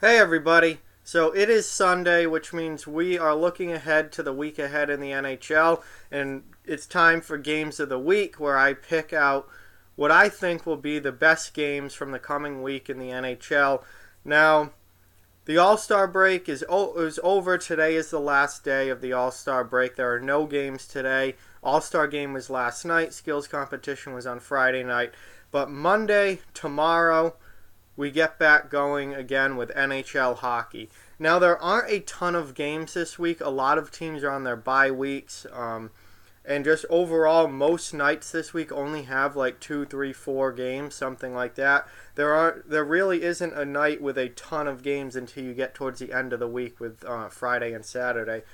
Hey everybody! So it is Sunday, which means we are looking ahead to the week ahead in the NHL, and it's time for Games of the Week, where I pick out what I think will be the best games from the coming week in the NHL. Now, the All-Star break is over. Today is the last day of the All-Star break. There are no games today. All-Star game was last night. Skills competition was on Friday night. But Monday, tomorrow, we get back going again with NHL hockey. Now, there aren't a ton of games this week. A lot of teams are on their bye weeks. And just overall, most nights this week only have like 2, 3, 4 games, something like that. There really isn't a night with a ton of games until you get towards the end of the week with Friday and Saturday.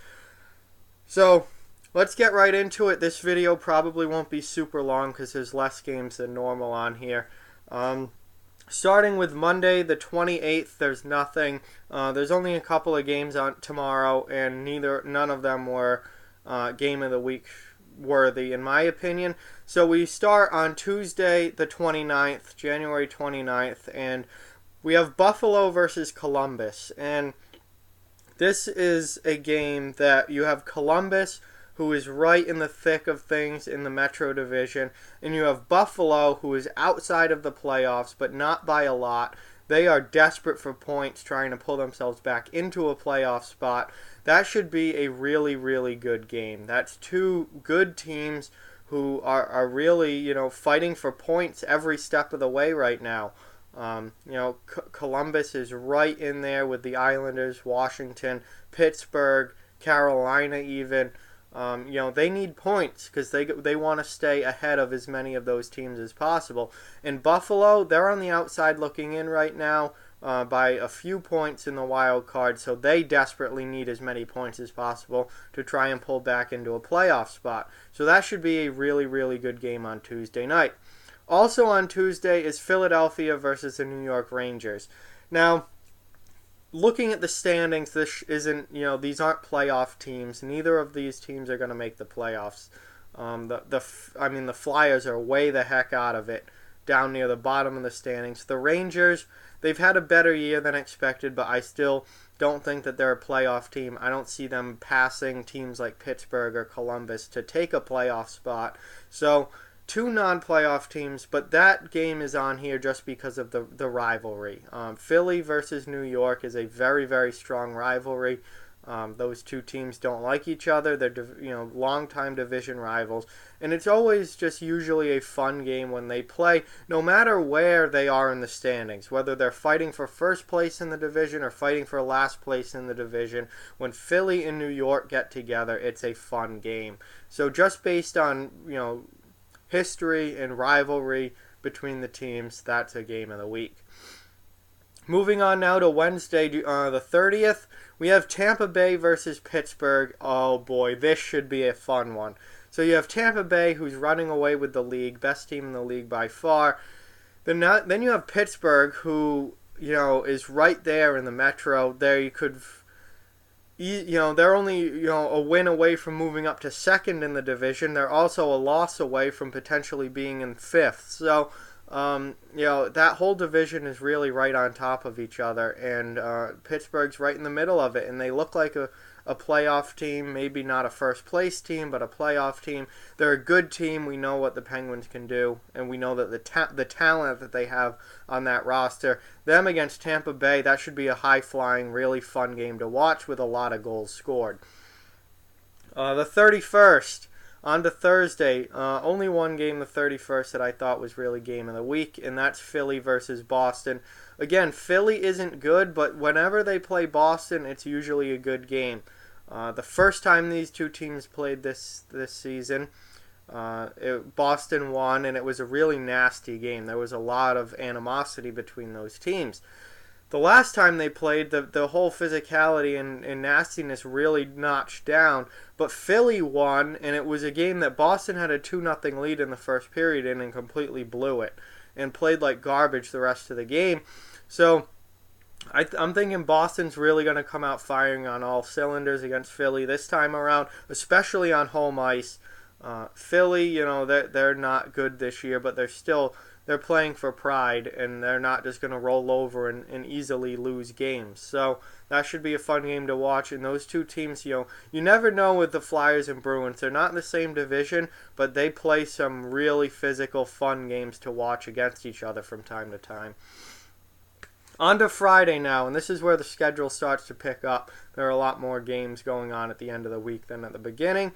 So let's get right into it. This video probably won't be super long because there's less games than normal on here. Starting with Monday, the 28th, there's nothing. There's only a couple of games on tomorrow, and none of them were game of the week worthy, in my opinion. So we start on Tuesday, the 29th, January 29th, and we have Buffalo versus Columbus. And this is a game that you have Columbus, who is right in the thick of things in the Metro Division, and you have Buffalo, who is outside of the playoffs, but not by a lot. They are desperate for points, trying to pull themselves back into a playoff spot. That should be a really, really good game. That's two good teams who are really, fighting for points every step of the way right now. Columbus is right in there with the Islanders, Washington, Pittsburgh, Carolina even. They need points because they want to stay ahead of as many of those teams as possible. In Buffalo, they're on the outside looking in right now by a few points in the wild card, so they desperately need as many points as possible to try and pull back into a playoff spot. So that should be a really, really good game on Tuesday night. Also on Tuesday is Philadelphia versus the New York Rangers. Now, looking at the standings, this isn't, these aren't playoff teams. Neither of these teams are going to make the playoffs. The Flyers are way the heck out of it, down near the bottom of the standings. The Rangers, they've had a better year than expected, but I still don't think that they're a playoff team. I don't see them passing teams like Pittsburgh or Columbus to take a playoff spot. So, two non-playoff teams, but that game is on here just because of the rivalry. Philly versus New York is a very, very strong rivalry. Those two teams don't like each other. They're longtime division rivals, and it's always just usually a fun game when they play, no matter where they are in the standings, whether they're fighting for first place in the division or fighting for last place in the division. When Philly and New York get together, it's a fun game. So just based on history and rivalry between the teams, that's a game of the week. Moving on now to Wednesday, the 30th, we have Tampa Bay versus Pittsburgh. Oh boy, this should be a fun one. So you have Tampa Bay, who's running away with the league, best team in the league by far. Then you have Pittsburgh, who is right there in the Metro. There you could, they're only a win away from moving up to second in the division. They're also a loss away from potentially being in fifth. So that whole division is really right on top of each other, and Pittsburgh's right in the middle of it, and they look like a playoff team, maybe not a first place team, but a playoff team. They're a good team. We know what the Penguins can do, and we know that the talent that they have on that roster. Them against Tampa Bay, that should be a high-flying, really fun game to watch with a lot of goals scored. The 31st, on to Thursday, only one game, the 31st, that I thought was really game of the week, and that's Philly versus Boston. Again, Philly isn't good, but whenever they play Boston, it's usually a good game. The first time these two teams played this season, Boston won, and it was a really nasty game. There was a lot of animosity between those teams. The last time they played, the whole physicality and nastiness really notched down, but Philly won, and it was a game that Boston had a 2-0 lead in the first period and completely blew it and played like garbage the rest of the game. So I'm thinking Boston's really going to come out firing on all cylinders against Philly this time around, especially on home ice. Philly, they're not good this year, but they're still they're playing for pride, and they're not just going to roll over and easily lose games. So that should be a fun game to watch. And those two teams, you never know with the Flyers and Bruins. They're not in the same division, but they play some really physical, fun games to watch against each other from time to time. On to Friday now, and this is where the schedule starts to pick up. There are a lot more games going on at the end of the week than at the beginning.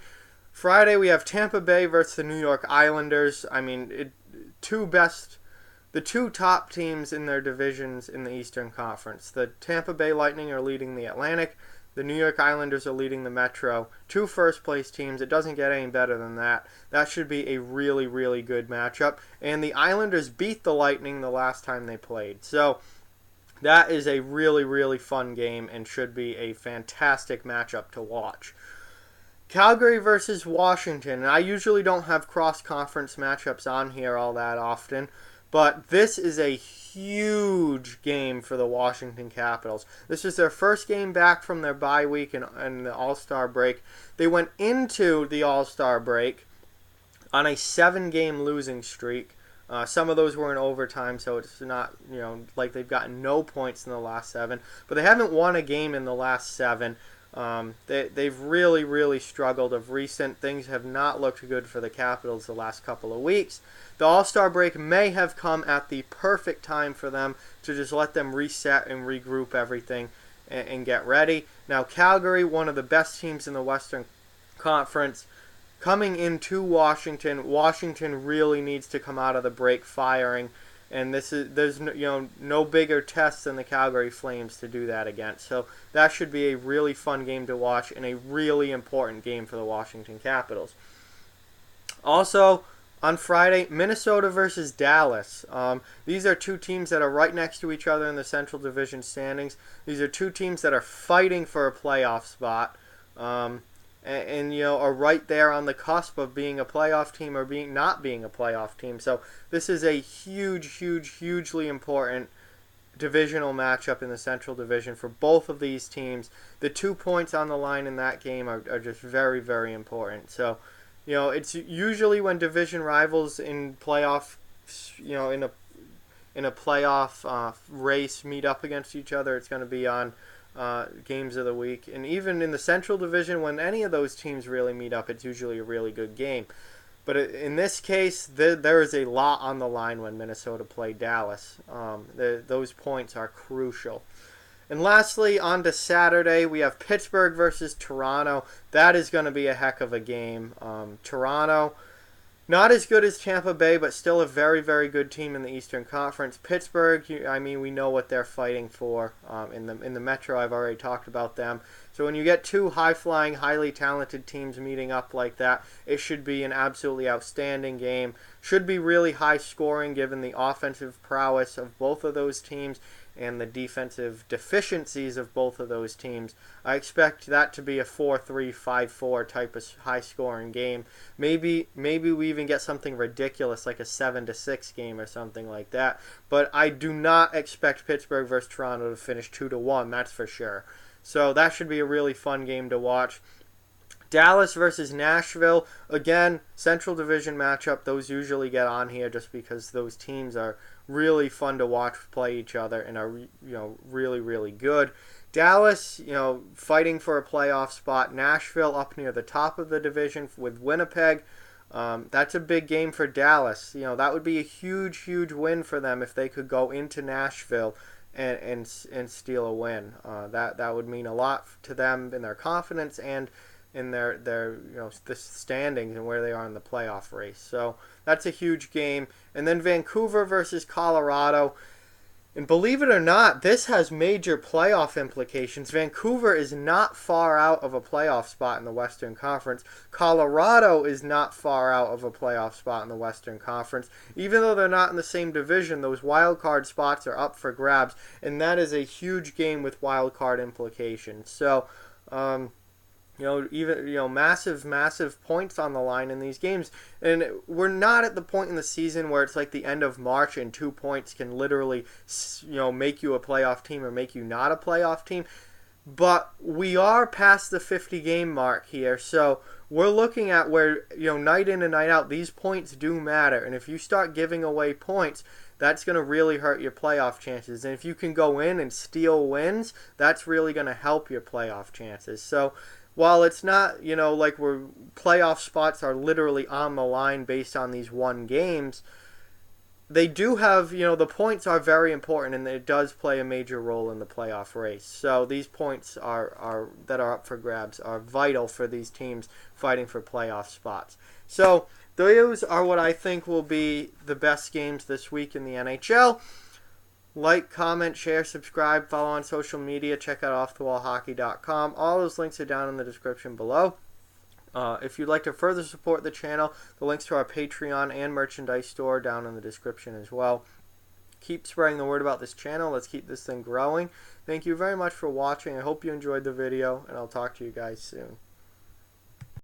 Friday, we have Tampa Bay versus the New York Islanders. I mean, the two top teams in their divisions in the Eastern Conference. The Tampa Bay Lightning are leading the Atlantic. The New York Islanders are leading the Metro. Two first-place teams. It doesn't get any better than that. That should be a really, really good matchup. And the Islanders beat the Lightning the last time they played. So that is a really, really fun game and should be a fantastic matchup to watch. Calgary versus Washington. And I usually don't have cross-conference matchups on here all that often, but this is a huge game for the Washington Capitals. This is their first game back from their bye week and the All-Star break. They went into the All-Star break on a 7-game losing streak. Some of those were in overtime, so it's not, like they've gotten no points in the last 7. But they haven't won a game in the last 7. They've really, really struggled of recent. Things have not looked good for the Capitals the last couple of weeks. The All-Star break may have come at the perfect time for them to just let them reset and regroup everything and get ready. Now, Calgary, one of the best teams in the Western Conference, coming into Washington. Washington really needs to come out of the break firing. And there's no bigger test than the Calgary Flames to do that against. So that should be a really fun game to watch and a really important game for the Washington Capitals. Also, on Friday, Minnesota versus Dallas. These are two teams that are right next to each other in the Central Division standings. These are two teams that are fighting for a playoff spot. And are right there on the cusp of being a playoff team or not being a playoff team. So this is a hugely important divisional matchup in the Central Division for both of these teams. The 2 points on the line in that game are just very, very important. So, it's usually when division rivals in playoff, in a playoff race meet up against each other, it's going to be on games of the week. And even in the Central Division, when any of those teams really meet up, it's usually a really good game. But in this case, there is a lot on the line when Minnesota play Dallas. Those points are crucial. And lastly, on to Saturday, we have Pittsburgh versus Toronto. That is going to be a heck of a game. Toronto, not as good as Tampa Bay, but still a very, very good team in the Eastern Conference. Pittsburgh, we know what they're fighting for in the Metro. I've already talked about them. So when you get two high-flying, highly talented teams meeting up like that, it should be an absolutely outstanding game. Should be really high-scoring given the offensive prowess of both of those teams and the defensive deficiencies of both of those teams. I expect that to be a 4-3, 5-4 type of high-scoring game. Maybe we even get something ridiculous like a 7-6 game or something like that. But I do not expect Pittsburgh versus Toronto to finish 2-1, that's for sure. So that should be a really fun game to watch. Dallas versus Nashville. Again, Central Division matchup. Those usually get on here just because those teams are really fun to watch play each other and are really, really good. Dallas, fighting for a playoff spot. Nashville up near the top of the division with Winnipeg. That's a big game for Dallas. That would be a huge win for them if they could go into Nashville and steal a win. That would mean a lot to them in their confidence and in their the standings and where they are in the playoff race. So that's a huge game. And then Vancouver versus Colorado. And believe it or not, this has major playoff implications. Vancouver is not far out of a playoff spot in the Western Conference. Colorado is not far out of a playoff spot in the Western Conference. Even though they're not in the same division, those wild card spots are up for grabs. And that is a huge game with wild card implications. So, massive points on the line in these games. And we're not at the point in the season where it's like the end of March and 2 points can literally, make you a playoff team or make you not a playoff team. but we are past the 50 game mark here, so we're looking at where, night in and night out, these points do matter. And if you start giving away points, that's going to really hurt your playoff chances. And if you can go in and steal wins, that's really going to help your playoff chances. So while it's not, like where playoff spots are literally on the line based on these one games, they do have, the points are very important, and it does play a major role in the playoff race. So these points that are up for grabs are vital for these teams fighting for playoff spots. So those are what I think will be the best games this week in the NHL. Like, comment, share, subscribe, follow on social media, check out offthewallhockey.com. All those links are down in the description below. If you'd like to further support the channel, the links to our Patreon and merchandise store down in the description as well. Keep spreading the word about this channel. Let's keep this thing growing. Thank you very much for watching. I hope you enjoyed the video, and I'll talk to you guys soon.